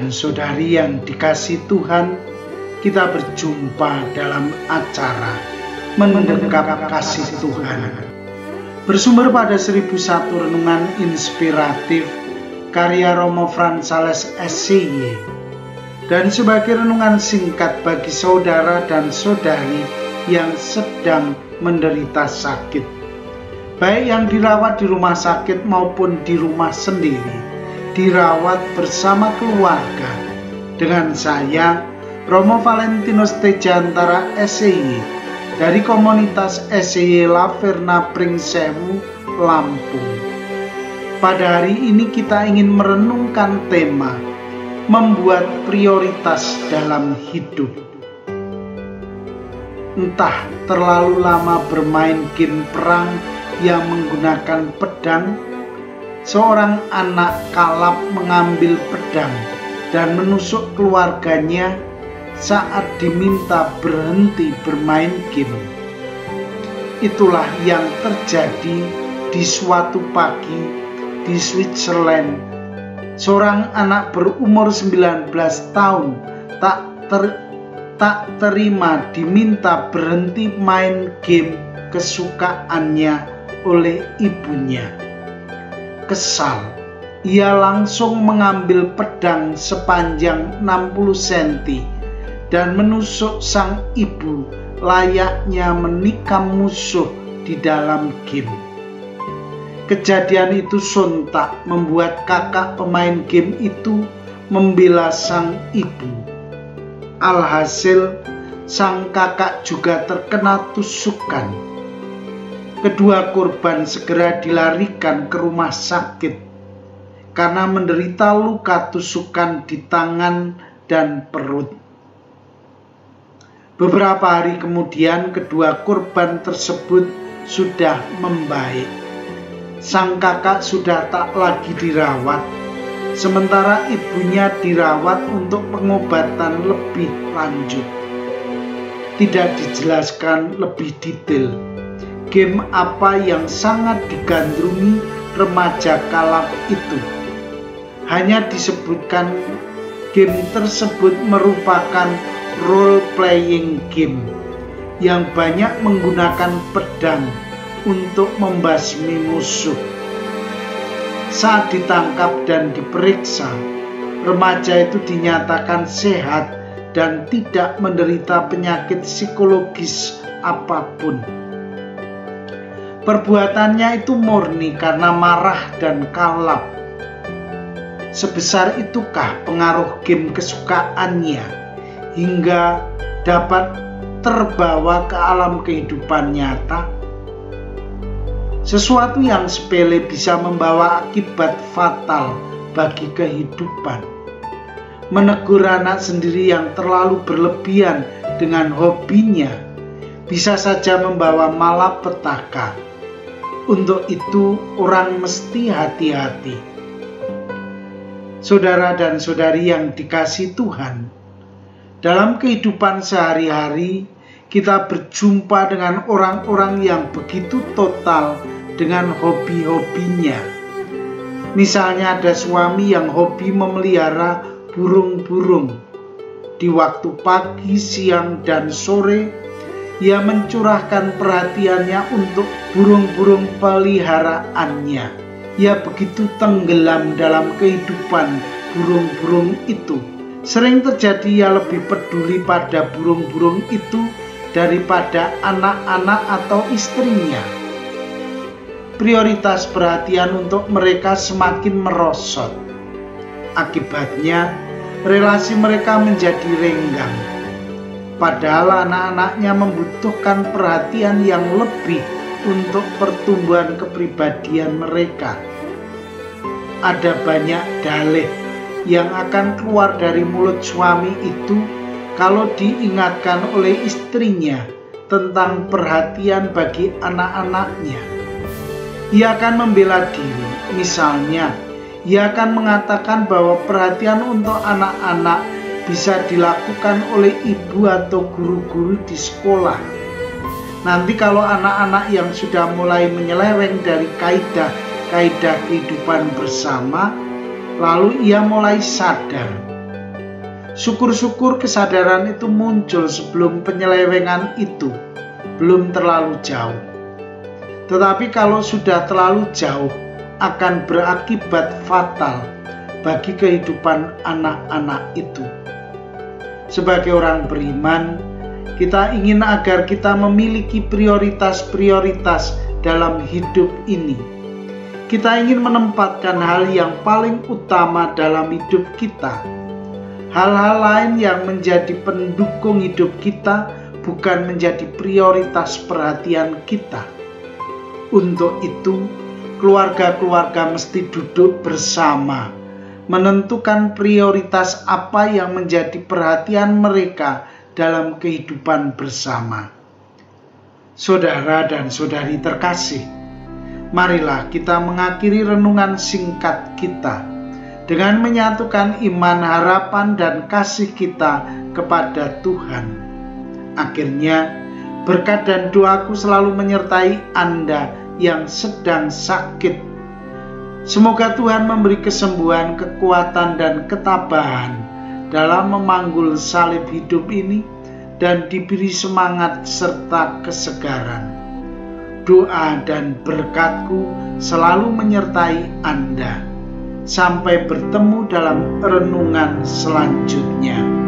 dan saudari yang dikasihi Tuhan, kita berjumpa dalam acara Mendekap Kasih Tuhan. Bersumber pada 1001 renungan inspiratif karya Romo Fransales SCY dan sebagai renungan singkat bagi saudara dan saudari yang sedang menderita sakit, baik yang dirawat di rumah sakit maupun di rumah sendiri, dirawat bersama keluarga. Dengan saya, Romo Valentinus Tejantara SCY dari komunitas SCY Laverna Pringsewu, Lampung. Pada hari ini kita ingin merenungkan tema membuat prioritas dalam hidup. Entah terlalu lama bermain game perang yang menggunakan pedang, seorang anak kalap mengambil pedang dan menusuk keluarganya saat diminta berhenti bermain game. Itulah yang terjadi di suatu pagi di Switzerland. Seorang anak berumur 19 tahun tak terima diminta berhenti main game kesukaannya oleh ibunya. Kesal, ia langsung mengambil pedang sepanjang 60 cm dan menusuk sang ibu layaknya menikam musuh di dalam game. Kejadian itu sontak membuat kakak pemain game itu membela sang ibu. Alhasil, sang kakak juga terkena tusukan. Kedua korban segera dilarikan ke rumah sakit karena menderita luka tusukan di tangan dan perut. Beberapa hari kemudian, kedua korban tersebut sudah membaik. Sang kakak sudah tak lagi dirawat, sementara ibunya dirawat untuk pengobatan lebih lanjut. Tidak dijelaskan lebih detail game apa yang sangat digandrungi remaja kalap itu. Hanya disebutkan game tersebut merupakan role-playing game yang banyak menggunakan pedang untuk membasmi musuh. Saat ditangkap dan diperiksa, remaja itu dinyatakan sehat dan tidak menderita penyakit psikologis apapun. Perbuatannya itu murni karena marah dan kalap. Sebesar itukah pengaruh game kesukaannya hingga dapat terbawa ke alam kehidupan nyata? Sesuatu yang sepele bisa membawa akibat fatal bagi kehidupan. Menegur anak sendiri yang terlalu berlebihan dengan hobinya bisa saja membawa malapetaka. Untuk itu, orang mesti hati-hati. Saudara dan saudari yang dikasihi Tuhan, dalam kehidupan sehari-hari kita berjumpa dengan orang-orang yang begitu total dengan hobi-hobinya. Misalnya ada suami yang hobi memelihara burung-burung. Di waktu pagi, siang, dan sore, ia mencurahkan perhatiannya untuk burung-burung peliharaannya. Ia begitu tenggelam dalam kehidupan burung-burung itu. Sering terjadi ia lebih peduli pada burung-burung itu daripada anak-anak atau istrinya. Prioritas perhatian untuk mereka semakin merosot. Akibatnya, relasi mereka menjadi renggang. Padahal anak-anaknya membutuhkan perhatian yang lebih untuk pertumbuhan kepribadian mereka. Ada banyak dalih yang akan keluar dari mulut suami itu kalau diingatkan oleh istrinya tentang perhatian bagi anak-anaknya. Ia akan membela diri. Misalnya, ia akan mengatakan bahwa perhatian untuk anak-anak bisa dilakukan oleh ibu atau guru-guru di sekolah. Nanti kalau anak-anak yang sudah mulai menyeleweng dari kaidah kehidupan bersama, lalu ia mulai sadar Syukur-syukur kesadaran itu muncul sebelum penyelewengan itu belum terlalu jauh. Tetapi kalau sudah terlalu jauh, akan berakibat fatal bagi kehidupan anak-anak itu. Sebagai orang beriman, kita ingin agar kita memiliki prioritas-prioritas dalam hidup ini. Kita ingin menempatkan hal yang paling utama dalam hidup kita. Hal-hal lain yang menjadi pendukung hidup kita bukan menjadi prioritas perhatian kita. Untuk itu, keluarga-keluarga mesti duduk bersama, menentukan prioritas apa yang menjadi perhatian mereka dalam kehidupan bersama. Saudara dan saudari terkasih, marilah kita mengakhiri renungan singkat kita dengan menyatukan iman, harapan, dan kasih kita kepada Tuhan. Akhirnya, berkat dan doaku selalu menyertai Anda yang sedang sakit. Semoga Tuhan memberi kesembuhan, kekuatan, dan ketabahan dalam memanggul salib hidup ini dan diberi semangat serta kesegaran. Doa dan berkatku selalu menyertai Anda. Sampai bertemu dalam renungan selanjutnya.